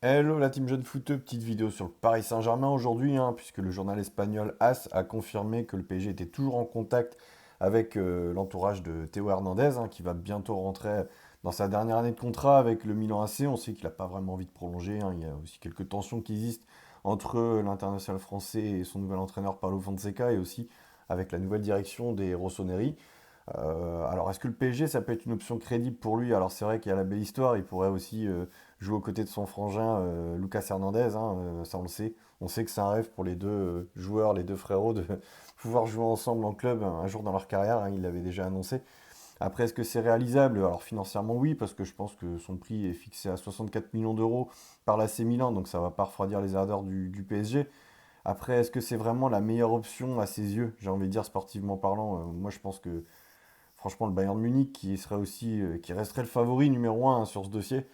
Hello la team jeune footeux, petite vidéo sur le Paris Saint-Germain aujourd'hui, puisque le journal espagnol AS a confirmé que le PSG était toujours en contact avec l'entourage de Théo Hernandez, qui va bientôt rentrer dans sa dernière année de contrat avec le Milan AC. On sait qu'il n'a pas vraiment envie de prolonger, il y a aussi quelques tensions qui existent entre l'international français et son nouvel entraîneur Paulo Fonseca, et aussi avec la nouvelle direction des Rossoneri. Alors, est-ce que le PSG, ça peut être une option crédible pour lui? Alors, c'est vrai qu'il y a la belle histoire, il pourrait aussi jouer aux côtés de son frangin Lucas Hernandez, ça on le sait. On sait que c'est un rêve pour les deux joueurs, les deux frérots, de pouvoir jouer ensemble en club un jour dans leur carrière, il l'avait déjà annoncé. Après, est-ce que c'est réalisable? Alors, financièrement, oui, parce que je pense que son prix est fixé à 64 millions d'euros par l'AC Milan, donc ça va pas refroidir les ardeurs du PSG. Après, est-ce que c'est vraiment la meilleure option à ses yeux? J'ai envie de dire, sportivement parlant, moi je pense que franchement, le Bayern de Munich, qui resterait le favori numéro un sur ce dossier,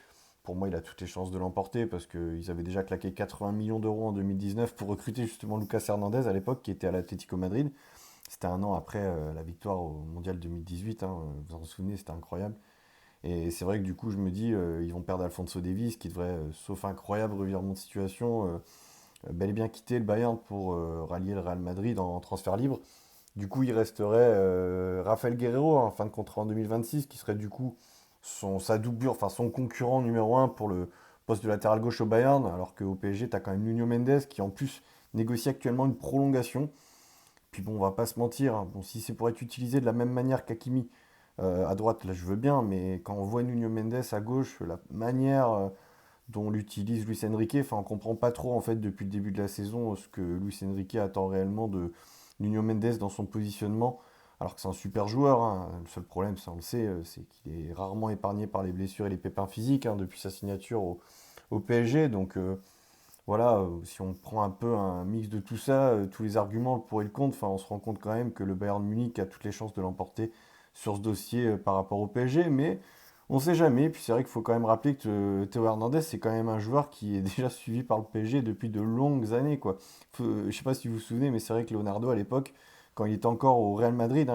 pour moi, il a toutes les chances de l'emporter parce qu'ils avaient déjà claqué 80 millions d'euros en 2019 pour recruter justement Lucas Hernandez à l'époque, qui était à l'Atlético Madrid. C'était un an après la victoire au Mondial 2018, vous en souvenez, c'était incroyable. Et c'est vrai que du coup, je me dis, ils vont perdre Alphonso Davies, qui devrait, sauf incroyable revirement de situation, bel et bien quitter le Bayern pour rallier le Real Madrid en transfert libre. Du coup, il resterait Rafael Guerreiro en fin de contrat en 2026, qui serait du coup sa doublure, enfin son concurrent numéro un pour le poste de latéral gauche au Bayern, alors qu'au PSG, tu as quand même Nuno Mendes qui en plus négocie actuellement une prolongation. Puis bon, on va pas se mentir, bon, si c'est pour être utilisé de la même manière qu'Hakimi à droite, là je veux bien, mais quand on voit Nuno Mendes à gauche, la manière dont l'utilise Luis Enrique, enfin on comprend pas trop en fait depuis le début de la saison ce que Luis Enrique attend réellement de Nuno Mendes dans son positionnement, alors que c'est un super joueur, Le seul problème, ça on le sait, c'est qu'il est rarement épargné par les blessures et les pépins physiques depuis sa signature au PSG. Donc voilà, si on prend un peu un mix de tout ça, tous les arguments le pour et le contre, enfin, on se rend compte quand même que le Bayern Munich a toutes les chances de l'emporter sur ce dossier par rapport au PSG, mais on ne sait jamais. Puis c'est vrai qu'il faut quand même rappeler que Théo Hernandez, c'est quand même un joueur qui est déjà suivi par le PSG depuis de longues années, quoi. Je ne sais pas si vous vous souvenez, mais c'est vrai que Leonardo, à l'époque, quand il était encore au Real Madrid,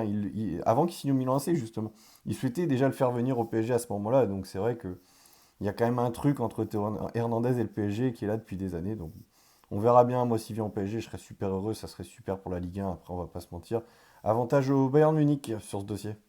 avant qu'il signe au Milan AC, justement, il souhaitait déjà le faire venir au PSG à ce moment-là, donc c'est vrai que il y a quand même un truc entre Théo Hernandez et le PSG qui est là depuis des années. Donc on verra bien. Moi, s'il vient au PSG, je serais super heureux. Ça serait super pour la Ligue 1. Après, on va pas se mentir. Avantage au Bayern Munich sur ce dossier.